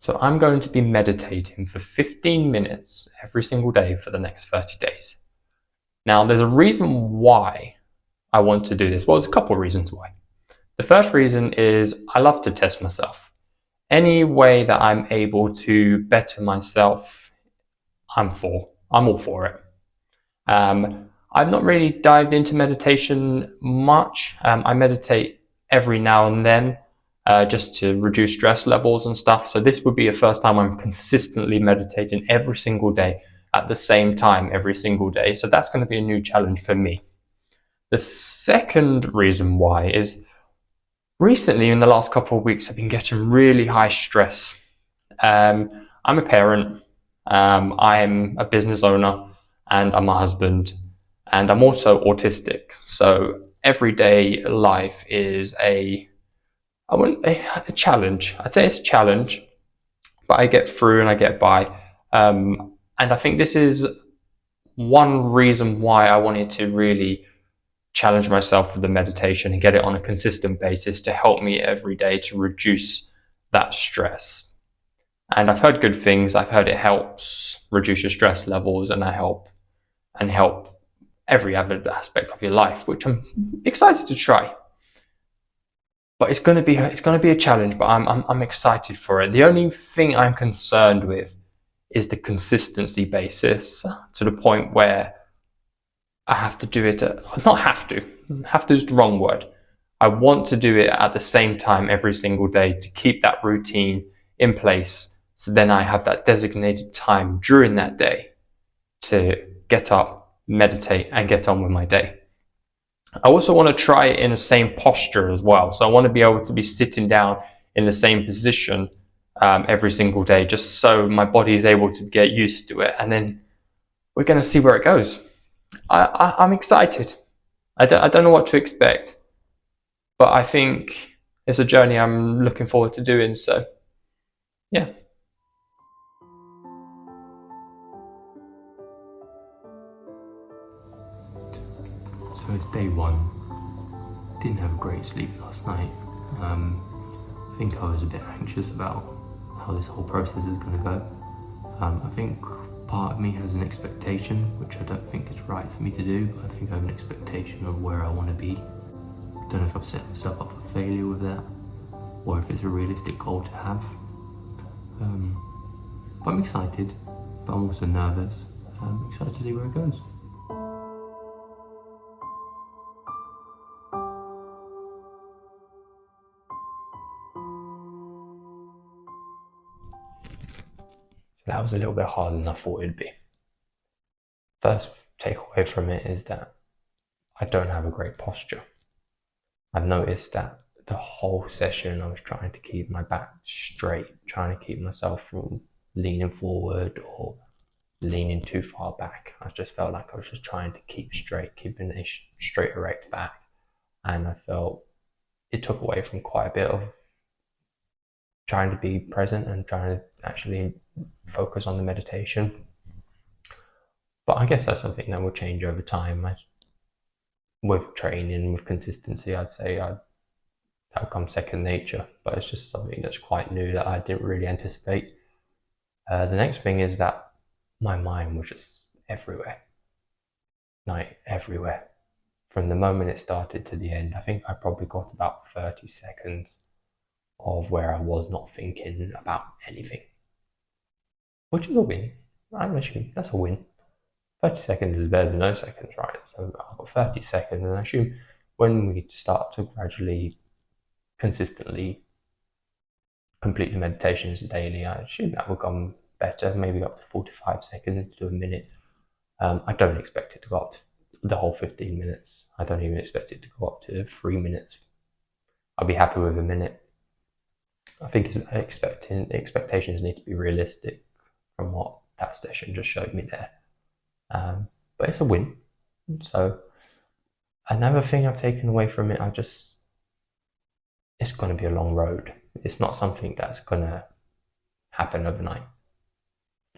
So I'm going to be meditating for 15 minutes every single day for the next 30 days. Now, there's a reason why I want to do this. Well, there's a couple of reasons why. The first reason is I love to test myself. Any way that I'm able to better myself, I'm all for it. I've not really dived into meditation much. I meditate every now and then just to reduce stress levels and stuff. So this would be the first time I'm consistently meditating every single day at the same time every single day. So that's going to be a new challenge for me. The second reason why is recently, in the last couple of weeks, I've been getting really high stress. I'm a parent, I'm a business owner, and I'm a husband, and I'm also autistic. So everyday life is a challenge. I'd say it's a challenge, but I get through and I get by. And I think this is one reason why I wanted to really challenge myself with the meditation and get it on a consistent basis to help me every day to reduce that stress. And I've heard good things. I've heard it helps reduce your stress levels and help every other aspect of your life, which I'm excited to try. But it's going to be a challenge. But I'm excited for it. The only thing I'm concerned with is the consistency basis to the point where I have to do it. Not have to. Have to is the wrong word. I want to do it at the same time every single day to keep that routine in place. So then I have that designated time during that day to get up, meditate, and get on with my day. I also want to try it in the same posture as well. So I want to be able to be sitting down in the same position every single day, just so my body is able to get used to it. And then we're going to see where it goes. I'm excited. I don't know what to expect, but I think it's a journey I'm looking forward to doing. So, yeah. So it's day one. Didn't have a great sleep last night. I think I was a bit anxious about how this whole process is going to go. I think part of me has an expectation, which I don't think is right for me to do, but I think I have an expectation of where I want to be. Don't know if I've set myself up for failure with that, or if it's a realistic goal to have. But I'm excited, but I'm also nervous. I'm excited to see where it goes. So that was a little bit harder than I thought it'd be. First takeaway from it is that I don't have a great posture. I've noticed that the whole session I was trying to keep my back straight, trying to keep myself from leaning forward or leaning too far back. I just felt like I was just trying to keep straight, keeping a straight erect back. And I felt it took away from quite a bit of trying to be present and trying to actually focus on the meditation. But I guess that's something that will change over time. With training, with consistency, I'd say that'll come second nature. But it's just something that's quite new that I didn't really anticipate. The next thing is that my mind was just everywhere. Like everywhere. From the moment it started to the end, I think I probably got about 30 seconds of where I was not thinking about anything. Which is a win. I'm assuming that's a win. 30 seconds is better than no seconds, right? So I've got 30 seconds, and I assume when we start to gradually, consistently complete the meditations daily, I assume that will come better, maybe up to 45 seconds to a minute. I don't expect it to go up to the whole 15 minutes. I don't even expect it to go up to 3 minutes. I'll be happy with a minute. I think expectations need to be realistic from what that session just showed me there. But it's a win. So another thing I've taken away from it, it's going to be a long road. It's not something that's going to happen overnight.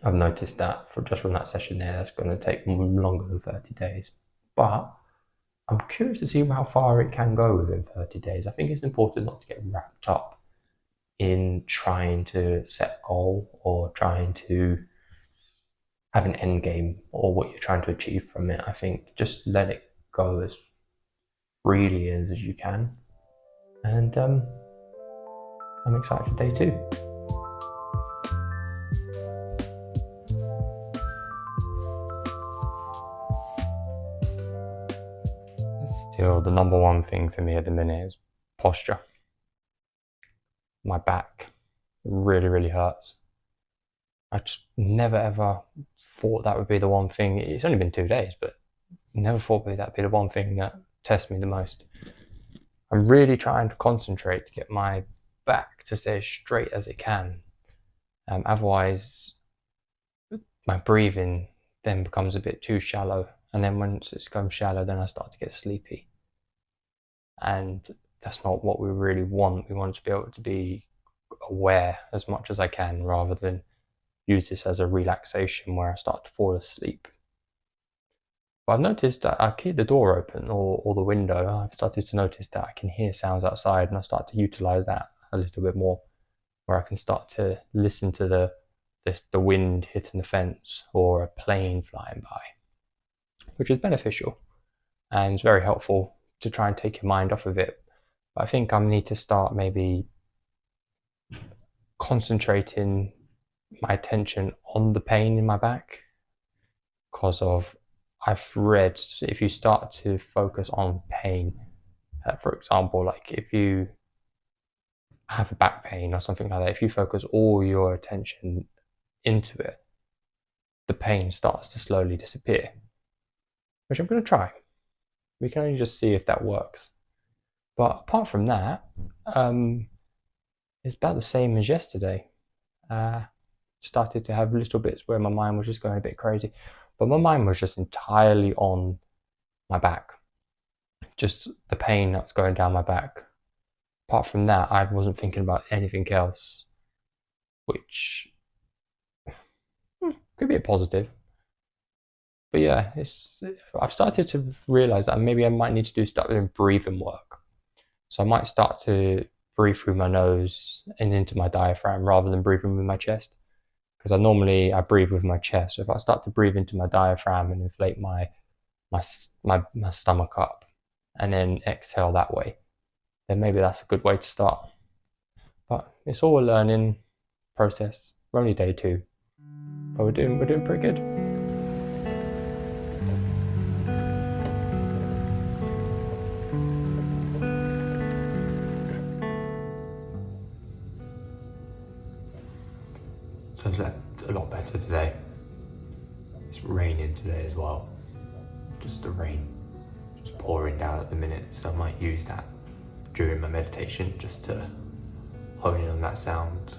I've noticed that from that session there, that's going to take longer than 30 days. But I'm curious to see how far it can go within 30 days. I think it's important not to get wrapped up in trying to set a goal or trying to have an end game or what you're trying to achieve from it. I think just let it go as freely as you can. And I'm excited for day 2. Still, the number one thing for me at the minute is posture. My back really, really hurts. I just never ever thought that would be the one thing. It's only been 2 days, but never thought that'd be the one thing that tests me the most. I'm really trying to concentrate to get my back to stay as straight as it can. Otherwise, my breathing then becomes a bit too shallow. And then once it's become shallow, then I start to get sleepy. And that's not what we really want. We want to be able to be aware as much as I can rather than use this as a relaxation where I start to fall asleep. But I've noticed that I keep the door open or the window. I've started to notice that I can hear sounds outside, and I start to utilize that a little bit more, where I can start to listen to the wind hitting the fence or a plane flying by, which is beneficial and very helpful to try and take your mind off of it. But I think I need to start maybe concentrating my attention on the pain in my back, because I've read if you start to focus on pain, for example, like if you have a back pain or something like that, if you focus all your attention into it, the pain starts to slowly disappear, which I'm going to try. We can only just see if that works. But apart from that, it's about the same as yesterday. Started to have little bits where my mind was just going a bit crazy, but my mind was just entirely on my back, just the pain that's going down my back. Apart from that, I wasn't thinking about anything else, which could be a positive. But yeah, I've started to realize that maybe I might need to start doing breathing work. So I might start to breathe through my nose and into my diaphragm rather than breathing with my chest. Because I breathe with my chest. So if I start to breathe into my diaphragm and inflate my stomach up and then exhale that way, then maybe that's a good way to start. But it's all a learning process. We're only day 2, but we're doing pretty good. So I slept a lot better today. It's raining today as well. Just the rain just pouring down at the minute, so I might use that during my meditation just to hone in on that sound.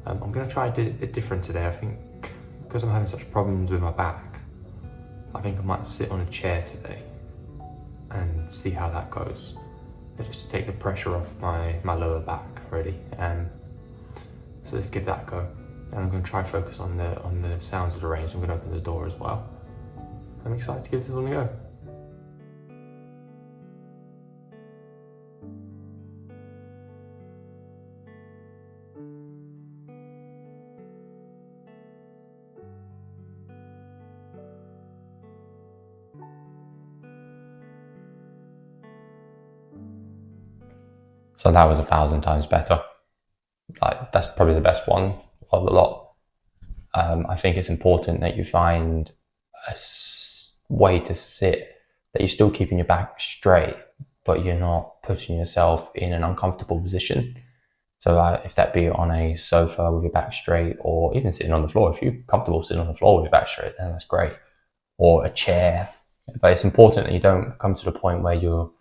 I'm going to try a bit different today. I think because I'm having such problems with my back, I think I might sit on a chair today and see how that goes. Just to take the pressure off my lower back, really. So let's give that a go. And I'm going to try and focus on the sounds of the rain, so I'm going to open the door as well. I'm excited to give this one a go. So that was 1,000 times better. Like, that's probably the best one of the lot. I think it's important that you find a way to sit that you're still keeping your back straight, but you're not putting yourself in an uncomfortable position. So if that be on a sofa with your back straight, or even sitting on the floor, if you're comfortable sitting on the floor with your back straight, then that's great. Or a chair. But it's important that you don't come to the point where you're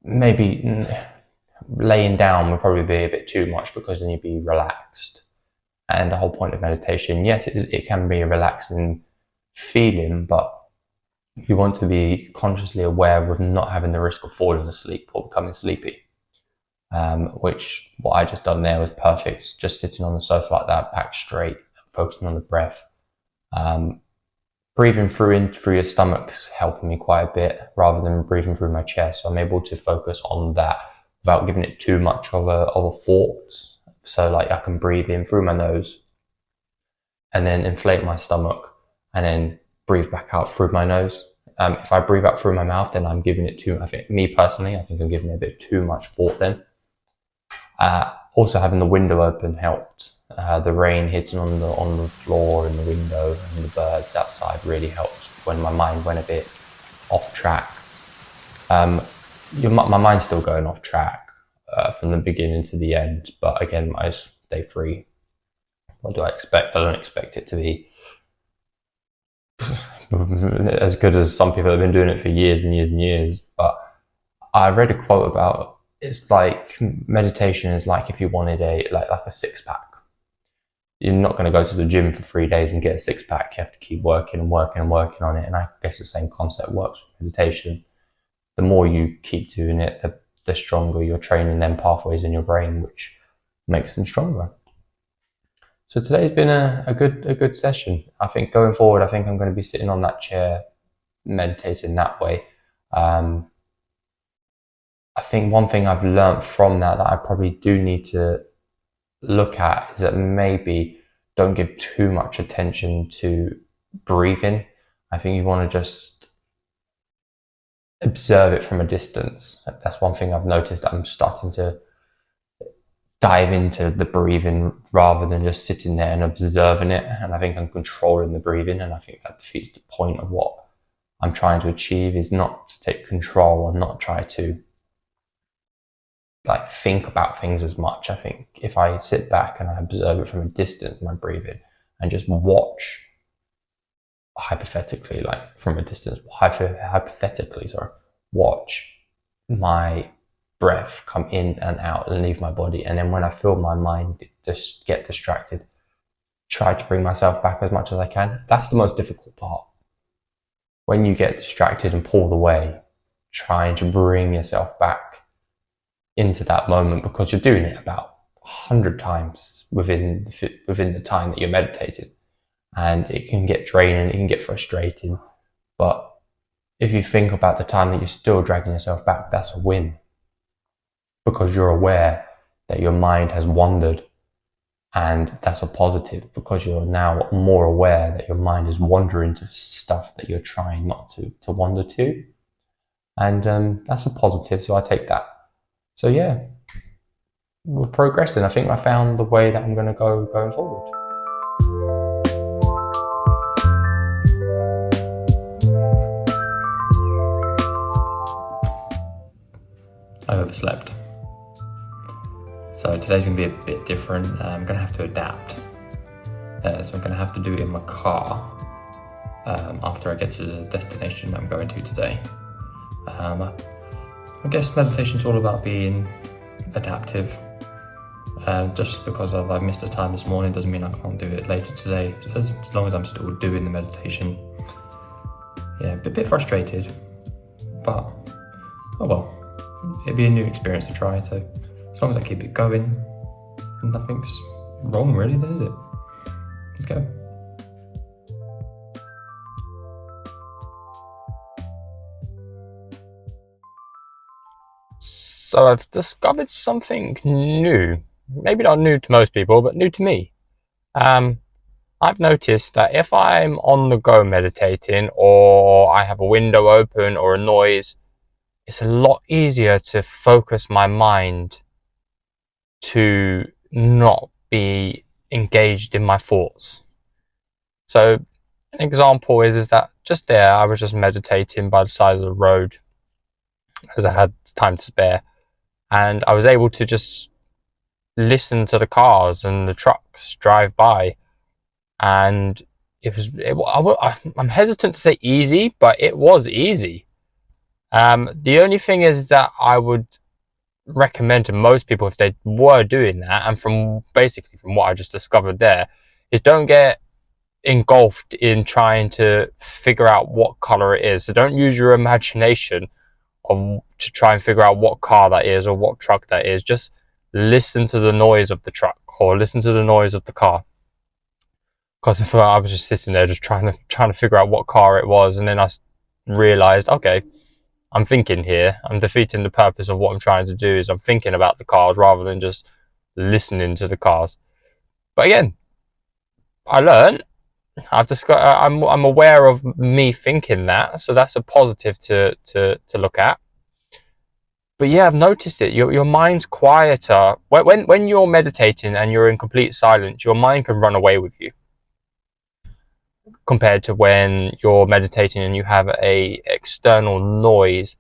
maybe laying down would probably be a bit too much, because then you'd be relaxed. And the whole point of meditation, yes, it can be a relaxing feeling, but you want to be consciously aware of not having the risk of falling asleep or becoming sleepy. Which what I just done there was perfect. Just sitting on the sofa like that, back straight, focusing on the breath. Breathing through your stomach's helping me quite a bit rather than breathing through my chest. So I'm able to focus on that without giving it too much of a thought. So like I can breathe in through my nose and then inflate my stomach and then breathe back out through my nose. If I breathe out through my mouth, then I'm giving it too, I think, me personally, I think I'm giving it a bit too much thought then. Also having the window open helped. The rain hitting on the floor and the window and the birds outside really helps when my mind went a bit off track. My mind's still going off track from the beginning to the end, but again, it's day 3. What do I expect? I don't expect it to be as good as some people have been doing it for years and years and years. But I read a quote about it's like meditation is like if you wanted like a 6-pack. You're not going to go to the gym for 3 days and get a 6-pack. You have to keep working and working and working on it. And I guess the same concept works with meditation. The more you keep doing it, the stronger you're training them pathways in your brain, which makes them stronger. So today's been a good session. I think going forward, I think I'm going to be sitting on that chair, meditating that way. I think one thing I've learned from that I probably do need to look at is that maybe don't give too much attention to breathing. I think you want to just observe it from a distance. That's one thing I've noticed. I'm starting to dive into the breathing rather than just sitting there and observing it. And I think I'm controlling the breathing, and I think that defeats the point of what I'm trying to achieve, is not to take control and not try to like think about things as much. I think if I sit back and I observe it from a distance, my breathing, and just watch hypothetically, like from a distance, watch my breath come in and out and leave my body. And then when I feel my mind just get distracted, try to bring myself back as much as I can. That's the most difficult part. When you get distracted and pulled away, trying to bring yourself back into that moment, because you're doing it about 100 times within the time that you're meditating. And it can get draining, it can get frustrating. But if you think about the time that you're still dragging yourself back, that's a win. Because you're aware that your mind has wandered, and that's a positive, because you're now more aware that your mind is wandering to stuff that you're trying not to wander to. And that's a positive, so I take that. So yeah, we're progressing. I think I found the way that I'm going to go going forward. I overslept. So today's going to be a bit different. I'm going to have to adapt. So I'm going to have to do it in my car after I get to the destination I'm going to today. I guess meditation's all about being adaptive. Just because I missed a time this morning doesn't mean I can't do it later today, as long as I'm still doing the meditation. Yeah, a bit frustrated, but oh well. It'd be a new experience to try, so as long as I keep it going, nothing's wrong really, then, is it? Let's go. So I've discovered something new. Maybe not new to most people, but new to me. I've noticed that if I'm on the go meditating, or I have a window open or a noise, it's a lot easier to focus my mind to not be engaged in my thoughts. So an example is that just there, I was just meditating by the side of the road because I had time to spare, and I was able to just listen to the cars and the trucks drive by, and I'm hesitant to say easy, but it was easy. The only thing is that I would recommend to most people, if they were doing that, and from what I just discovered there, is don't get engulfed in trying to figure out what color it is. So don't use your imagination to try and figure out what car that is or what truck that is. Just listen to the noise of the truck or listen to the noise of the car. Because if I was just sitting there just trying to figure out what car it was, and then I realized, okay, I'm thinking here. I'm defeating the purpose of what I'm trying to do. Is I'm thinking about the cars rather than just listening to the cars. But again, I learned. I'm aware of me thinking that, so that's a positive to look at. But yeah, I've noticed it. Your mind's quieter when you're meditating and you're in complete silence. Your mind can run away with you compared to when you're meditating and you have a external noise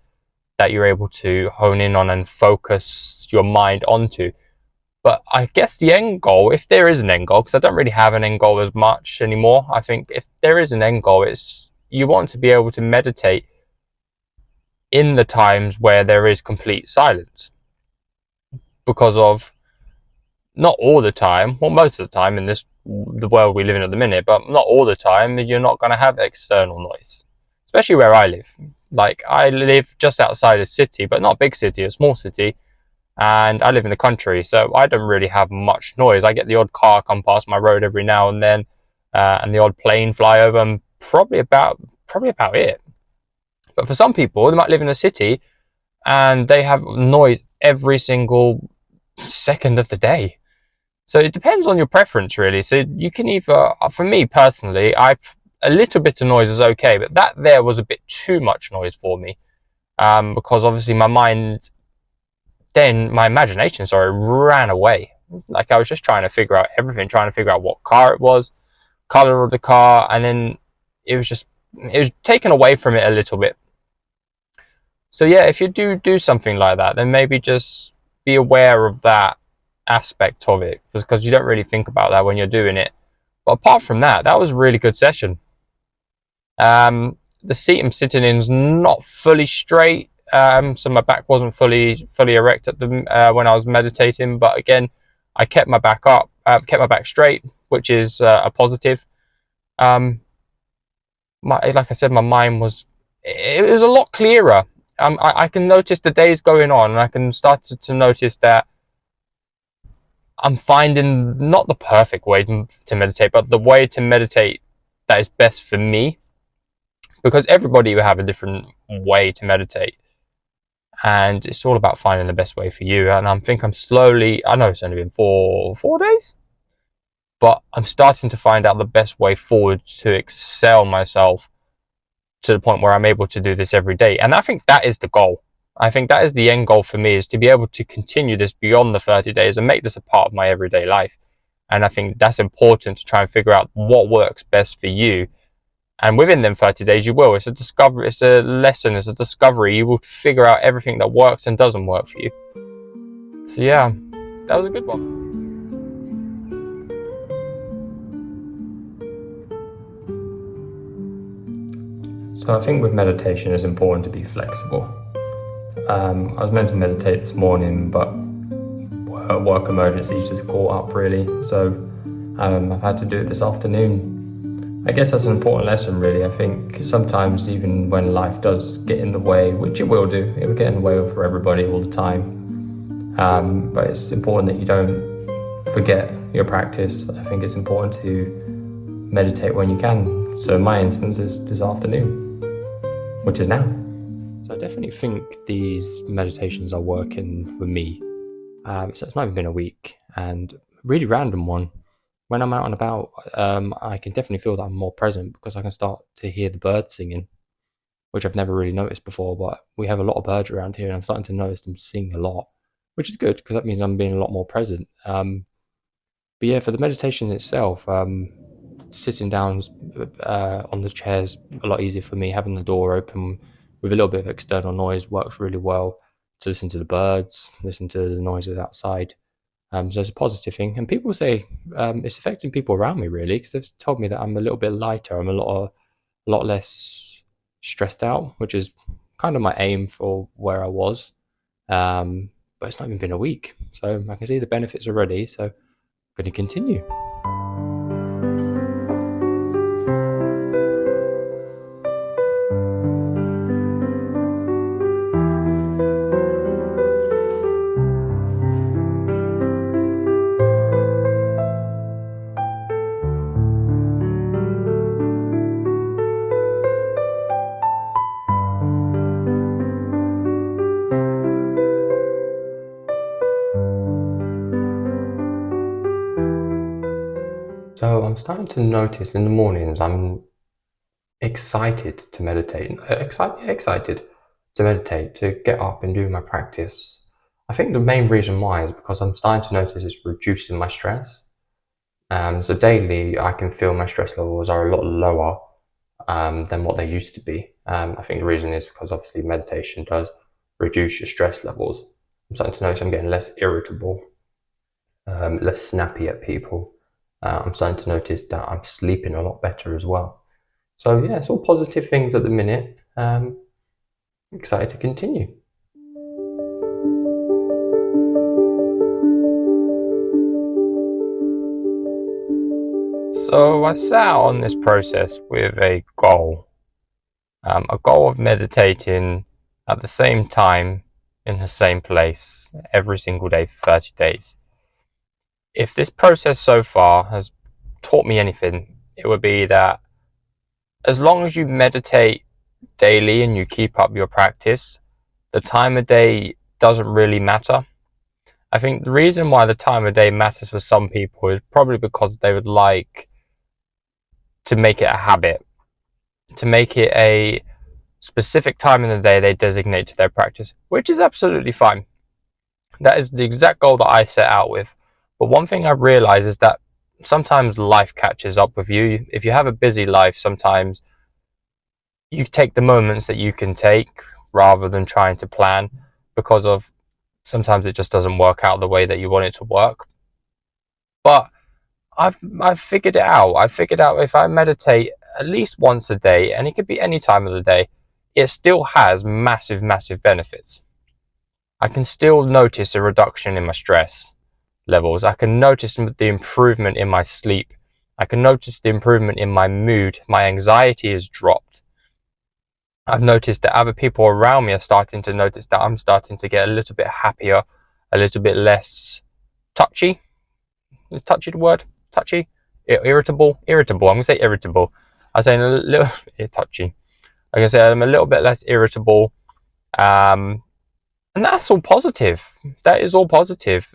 that you're able to hone in on and focus your mind onto. But I guess the end goal, if there is an end goal, because I don't really have an end goal as much anymore, I think if there is an end goal, it's you want to be able to meditate in the times where there is complete silence. Because of not all the time, well, most of the time in the world we live in at the minute, but not all the time, you're not going to have external noise, especially where I live. Like, I live just outside a city, but not a big city, a small city, and I live in the country, so I don't really have much noise. I get the odd car come past my road every now and then, and the odd plane fly over, and probably about it. But for some people, they might live in a city and they have noise every single second of the day. So it depends on your preference, really. So you can either, for me personally, a little bit of noise is okay, but that there was a bit too much noise for me, because obviously my imagination, sorry, ran away. Like, I was just trying to figure out everything, trying to figure out what car it was, color of the car, and then it was taken away from it a little bit. So yeah, if you do something like that, then maybe just be aware of that aspect of it, because you don't really think about that when you're doing it. But apart from that, that was a really good session. The seat I'm sitting in is not fully straight, so my back wasn't fully erect at the when I was meditating. But again, I kept my back up, kept my back straight, which is a positive. Um, like I said, my mind was a lot clearer. I can notice the days going on, and I can start to notice that I'm finding not the perfect way to meditate, but the way to meditate that is best for me. Because everybody will have a different way to meditate, and it's all about finding the best way for you. And I'm slowly. I know it's only been four days, but I'm starting to find out the best way forward to excel myself to the point where I'm able to do this every day. And I think that is the goal. I think that is the end goal for me, is to be able to continue this beyond the 30 days and make this a part of my everyday life. And I think that's important, to try and figure out what works best for you. And within them 30 days, you will. It's a discovery, it's a lesson, it's a discovery. You will figure out everything that works and doesn't work for you. So yeah, that was a good one. So I think with meditation, it's important to be flexible. I was meant to meditate this morning, but work emergencies just caught up, really. So I've had to do it this afternoon. I guess that's an important lesson, really. I think sometimes, even when life does get in the way, which it will do, it will get in the way for everybody all the time. But it's important that you don't forget your practice. I think it's important to meditate when you can. So in my instance is this afternoon, which is now. So I definitely think these meditations are working for me. So it's not even been a week, and really random one. When I'm out and about, I can definitely feel that I'm more present, because I can start to hear the birds singing, which I've never really noticed before. But we have a lot of birds around here, and I'm starting to notice them sing a lot, which is good, because that means I'm being a lot more present. But yeah, for the meditation itself, sitting down on the chairs a lot easier for me. Having the door open with a little bit of external noise works really well, to listen to the birds, listen to the noises outside. So it's a positive thing. And people say it's affecting people around me, really, because they've told me that I'm a little bit lighter. I'm a lot less stressed out, which is kind of my aim for where I was. But it's not even been a week, so I can see the benefits already. So I'm going to continue. So I'm starting to notice in the mornings I'm excited to meditate. Excited to meditate, to get up and do my practice. I think the main reason why is because I'm starting to notice it's reducing my stress. So daily, I can feel my stress levels are a lot lower than what they used to be. I think the reason is because obviously meditation does reduce your stress levels. I'm starting to notice I'm getting less irritable, less snappy at people. I'm starting to notice that I'm sleeping a lot better as well. So yeah, it's all positive things at the minute. Excited to continue. So I set out on this process with a goal of meditating at the same time in the same place every single day for 30 days. If this process so far has taught me anything, it would be that as long as you meditate daily and you keep up your practice, the time of day doesn't really matter. I think the reason why the time of day matters for some people is probably because they would like to make it a habit, to make it a specific time in the day they designate to their practice, which is absolutely fine. That is the exact goal that I set out with. But one thing I've realized is that sometimes life catches up with you. If you have a busy life, sometimes you take the moments that you can take rather than trying to plan, because of sometimes it just doesn't work out the way that you want it to work. But I've figured it out. I've figured out if I meditate at least once a day, and it could be any time of the day, it still has massive benefits. I can still notice a reduction in my stress levels. I can notice the improvement in my sleep. I can notice the improvement in my mood. My anxiety has dropped. I've noticed that other people around me are starting to notice that I'm starting to get a little bit happier, a little bit less touchy. Is touchy the word? Touchy? Irritable? Irritable. I'm going to say irritable. I'm saying a little touchy. Like I said, I'm a little bit less irritable. And that's all positive. That is all positive.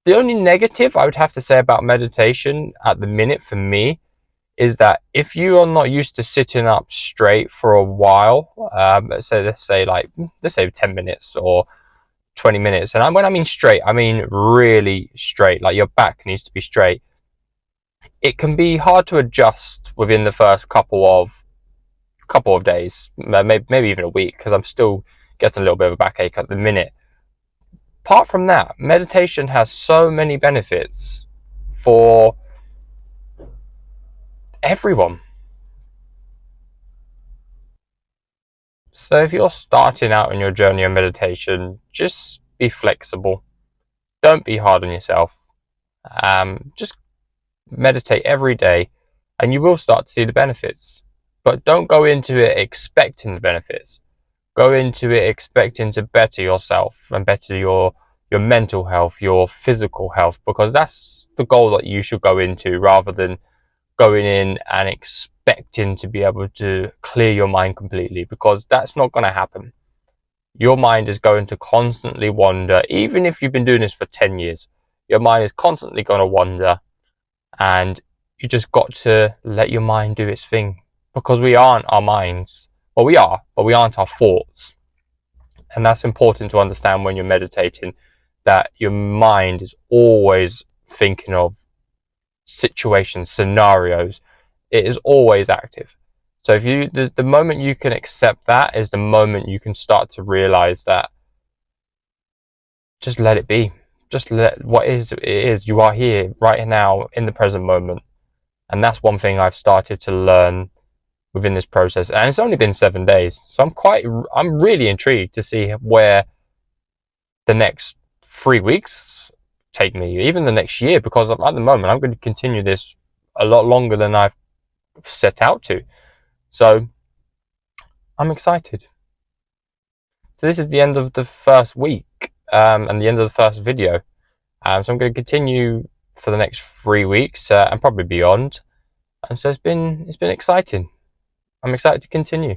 The only negative I would have to say about meditation at the minute for me is that if you are not used to sitting up straight for a while, let's say 10 minutes or 20 minutes. And when I mean straight, I mean really straight, like your back needs to be straight. It can be hard to adjust within the first couple of days, maybe even a week, because I'm still getting a little bit of a backache at the minute. Apart from that, meditation has so many benefits for everyone. So if you're starting out on your journey of meditation, just be flexible. Don't be hard on yourself. Just meditate every day and you will start to see the benefits. But don't go into it expecting the benefits. Go into it expecting to better yourself and better your mental health, your physical health, because that's the goal that you should go into, rather than going in and expecting to be able to clear your mind completely, because that's not going to happen. Your mind is going to constantly wander. Even if you've been doing this for 10 years, your mind is constantly going to wander, and you just got to let your mind do its thing, because we aren't our minds. Well, we are, but we aren't our thoughts. And that's important to understand when you're meditating, that your mind is always thinking of situations, scenarios. It is always active. So if the moment you can accept that is the moment you can start to realize that just let it be. Just let what is, it is. You are here right now in the present moment. And that's one thing I've started to learn within this process. And it's only been 7 days. So I'm really intrigued to see where the next 3 weeks take me, even the next year, because at the moment I'm going to continue this a lot longer than I've set out to. So I'm excited. So this is the end of the first week, and the end of the first video. So I'm going to continue for the next 3 weeks, and probably beyond. And so it's been exciting. I'm excited to continue.